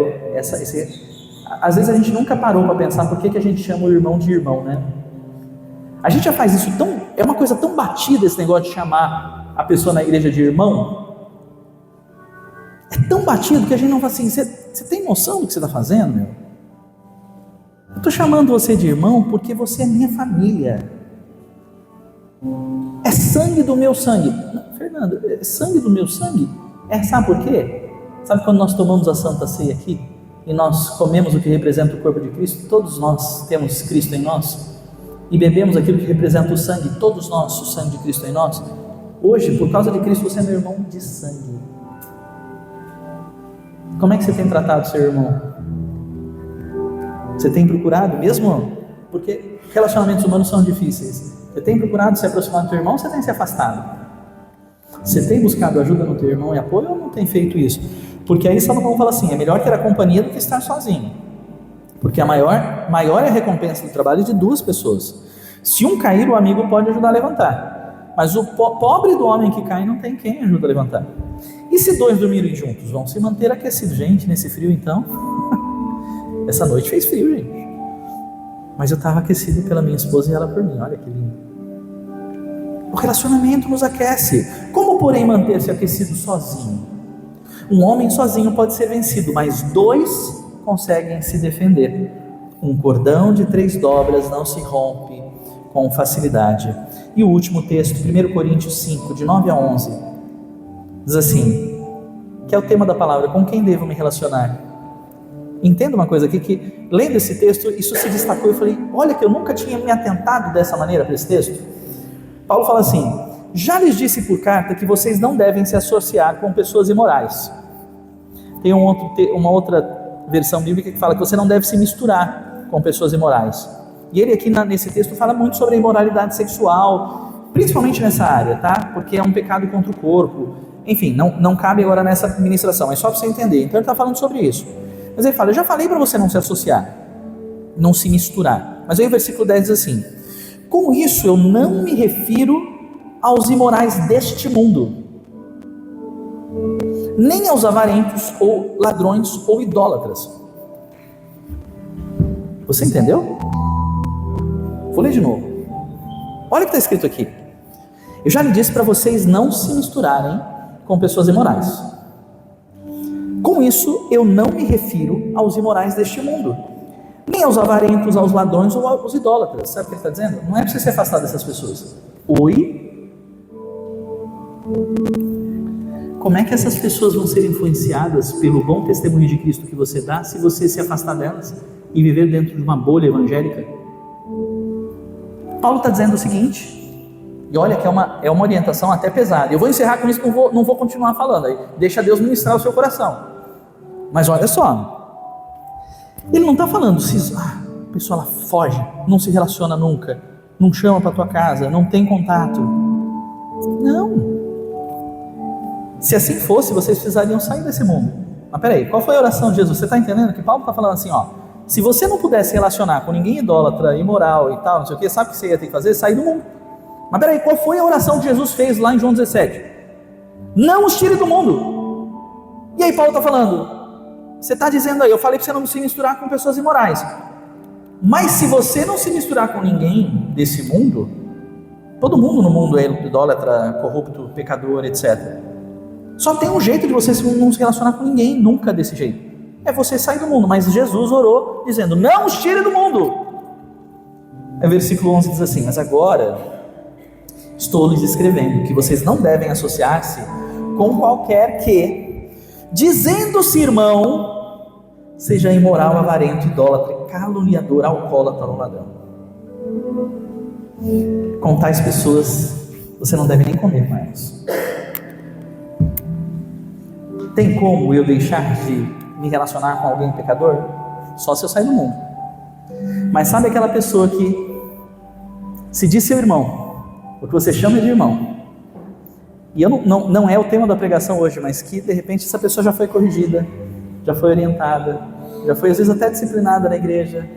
Às vezes a gente nunca parou para pensar por que a gente chama o irmão de irmão, né? A gente já faz isso é uma coisa tão batida esse negócio de chamar a pessoa na igreja de irmão. É tão batido que a gente não fala assim: você tem noção do que você está fazendo, meu? Eu estou chamando você de irmão porque você é minha família. É sangue do meu sangue. Não, Fernando, é sangue do meu sangue? Sabe por quê? Sabe quando nós tomamos a Santa Ceia aqui e nós comemos o que representa o corpo de Cristo? Todos nós temos Cristo em nós. E bebemos aquilo que representa o sangue, todos nós, o sangue de Cristo em nós. Hoje, por causa de Cristo, você é meu irmão de sangue. Como é que você tem tratado seu irmão? Você tem procurado, mesmo porque relacionamentos humanos são difíceis, você tem procurado se aproximar do teu irmão ou você tem se afastado? Você tem buscado ajuda no teu irmão e apoio ou não tem feito isso? Porque aí Salomão fala assim, é melhor ter a companhia do que estar sozinho. Porque a maior é a recompensa do trabalho de duas pessoas. Se um cair, o amigo pode ajudar a levantar. Mas o pobre do homem que cai não tem quem ajuda a levantar. E se dois dormirem juntos, vão se manter aquecidos? Gente, nesse frio então... Essa noite fez frio, gente. Mas eu estava aquecido pela minha esposa e ela por mim. Olha que lindo. O relacionamento nos aquece. Como, porém, manter-se aquecido sozinho? Um homem sozinho pode ser vencido, mas dois conseguem se defender. Um cordão de 3 dobras não se rompe com facilidade. E o último texto, 1 Coríntios 5, de 9 a 11, diz assim, que é o tema da palavra, com quem devo me relacionar? Entenda uma coisa aqui, que lendo esse texto, isso se destacou, eu falei, olha que eu nunca tinha me atentado dessa maneira para esse texto. Paulo fala assim, já lhes disse por carta que vocês não devem se associar com pessoas imorais. Tem uma outra versão bíblica que fala que você não deve se misturar com pessoas imorais. E ele aqui nesse texto fala muito sobre a imoralidade sexual, principalmente nessa área, tá? Porque é um pecado contra o corpo. Enfim, não cabe agora nessa ministração, é só para você entender. Então ele está falando sobre isso. Mas ele fala, eu já falei para você não se associar, não se misturar. Mas aí o versículo 10 diz assim, com isso eu não me refiro aos imorais deste mundo, nem aos avarentos ou ladrões ou idólatras. Você entendeu? Vou ler de novo. Olha o que está escrito aqui. Eu já lhe disse para vocês não se misturarem com pessoas imorais. Com isso, eu não me refiro aos imorais deste mundo, nem aos avarentos, aos ladrões ou aos idólatras. Sabe o que ele está dizendo? Não é para você se afastar dessas pessoas. Oi? Como é que essas pessoas vão ser influenciadas pelo bom testemunho de Cristo que você dá, se você se afastar delas e viver dentro de uma bolha evangélica? Paulo está dizendo o seguinte, e olha que é uma orientação até pesada. Eu vou encerrar com isso, não vou continuar falando, aí deixa Deus ministrar o seu coração. Mas olha só, ele não está falando se a pessoa ela foge, não se relaciona nunca, não chama para tua casa, não tem contato. Não. Se assim fosse, vocês precisariam sair desse mundo. Mas peraí, qual foi a oração de Jesus? Você está entendendo que Paulo está falando assim, ó, se você não pudesse se relacionar com ninguém idólatra, imoral e tal, não sei o que, sabe o que você ia ter que fazer? Sair do mundo. Mas peraí, qual foi a oração que Jesus fez lá em João 17? Não os tire do mundo. E aí Paulo está falando, você está dizendo aí, eu falei para você não se misturar com pessoas imorais. Mas se você não se misturar com ninguém desse mundo, todo mundo no mundo é idólatra, corrupto, pecador, etc. Só tem um jeito de você não se relacionar com ninguém, nunca desse jeito. É você sair do mundo. Mas Jesus orou dizendo, não os tire do mundo. Aí o versículo 11 diz assim, mas agora estou lhes escrevendo que vocês não devem associar-se com qualquer que, dizendo-se irmão, seja imoral, avarento, idólatra, caluniador, alcoólatra ou ladrão. Com tais pessoas você não deve nem comer mais. Tem como eu deixar de me relacionar com alguém pecador? Só se eu sair do mundo. Mas sabe aquela pessoa que se diz seu irmão, o que você chama de irmão, e não é o tema da pregação hoje, mas que de repente essa pessoa já foi corrigida, já foi orientada, já foi às vezes até disciplinada na igreja,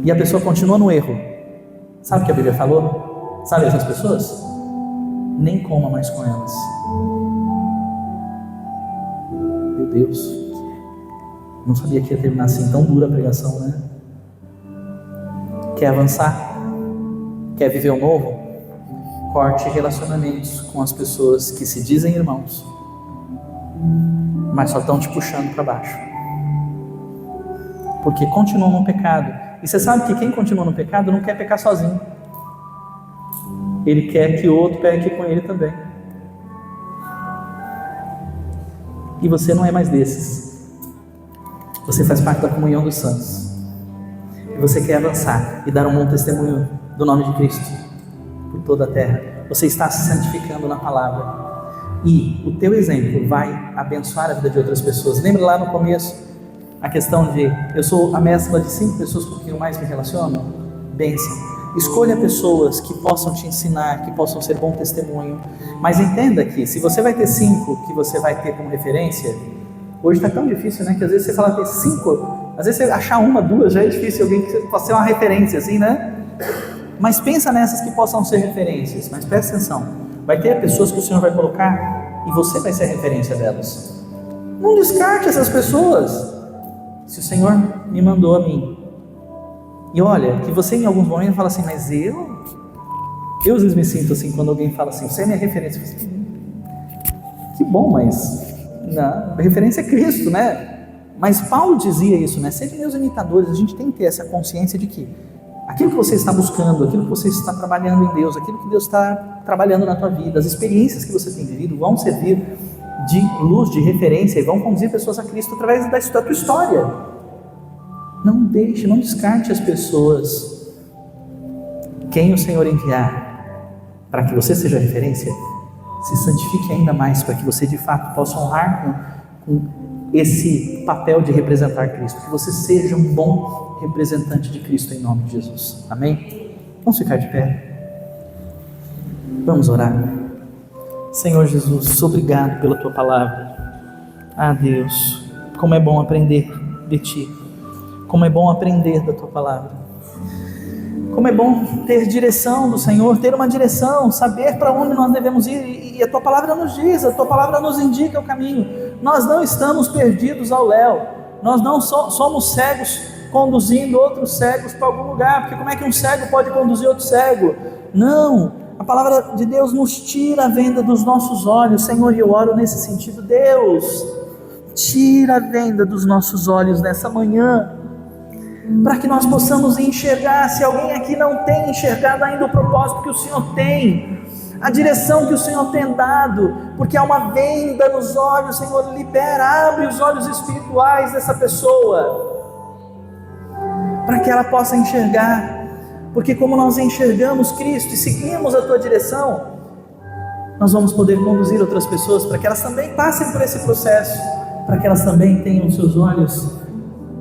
e a pessoa continua no erro. Sabe o que a Bíblia falou? Sabe essas pessoas? Nem coma mais com elas. Meu Deus, não sabia que ia terminar assim, tão dura a pregação, né? Quer avançar? Quer viver o novo? Corte relacionamentos com as pessoas que se dizem irmãos, mas só estão te puxando para baixo, porque continuam no pecado. E você sabe que quem continua no pecado não quer pecar sozinho, ele quer que o outro peque com ele também. E você não é mais desses. Você faz parte da comunhão dos santos. E você quer avançar e dar um bom testemunho do nome de Cristo por toda a terra. Você está se santificando na palavra. e o teu exemplo vai abençoar a vida de outras pessoas. Lembra lá no começo a questão de eu sou a mescla de 5 pessoas com quem eu mais me relaciono? Bênção. Escolha pessoas que possam te ensinar, que possam ser bom testemunho. Mas entenda que se você vai ter 5 que você vai ter como referência, hoje está tão difícil, né? Que às vezes você fala ter 5, às vezes você achar 1, 2 já é difícil, alguém que possa ser uma referência assim, né? Mas pensa nessas que possam ser referências. Mas presta atenção, vai ter pessoas que o Senhor vai colocar e você vai ser a referência delas. Não descarte essas pessoas. Se o Senhor me mandou a mim, e olha, que você em alguns momentos fala assim, mas eu às vezes me sinto assim, quando alguém fala assim, você é minha referência. Que bom, mas a referência é Cristo, né? Mas Paulo dizia isso, né? Sede meus imitadores. A gente tem que ter essa consciência de que aquilo que você está buscando, aquilo que você está trabalhando em Deus, aquilo que Deus está trabalhando na tua vida, as experiências que você tem vivido vão servir de luz, de referência e vão conduzir pessoas a Cristo através da tua história. Não deixe, não descarte as pessoas. Quem o Senhor enviar para que você seja referência, se santifique ainda mais para que você de fato possa honrar com esse papel de representar Cristo, que você seja um bom representante de Cristo em nome de Jesus. Amém? Vamos ficar de pé. Vamos orar. Senhor Jesus, obrigado pela tua palavra. Ah, Deus, como é bom aprender de ti. Como é bom aprender da tua palavra. Como é bom ter direção do Senhor, ter uma direção, saber para onde nós devemos ir. E a tua palavra nos diz, a tua palavra nos indica o caminho. Nós não estamos perdidos ao léu. Nós não somos cegos conduzindo outros cegos para algum lugar. Porque como é que um cego pode conduzir outro cego? Não. A palavra de Deus nos tira a venda dos nossos olhos. Senhor, eu oro nesse sentido. Deus, tira a venda dos nossos olhos nessa manhã, para que nós possamos enxergar. Se alguém aqui não tem enxergado ainda o propósito que o Senhor tem, a direção que o Senhor tem dado, porque há uma venda nos olhos, Senhor, libera, abre os olhos espirituais dessa pessoa, para que ela possa enxergar, porque como nós enxergamos Cristo e seguimos a Tua direção, nós vamos poder conduzir outras pessoas, para que elas também passem por esse processo, para que elas também tenham os seus olhos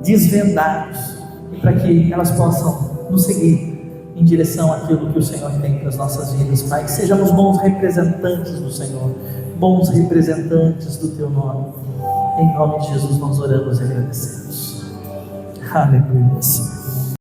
desvendados, para que elas possam nos seguir em direção àquilo que o Senhor tem para as nossas vidas, Pai. Que sejamos bons representantes do Senhor, bons representantes do Teu nome. Em nome de Jesus nós oramos e agradecemos. Aleluia.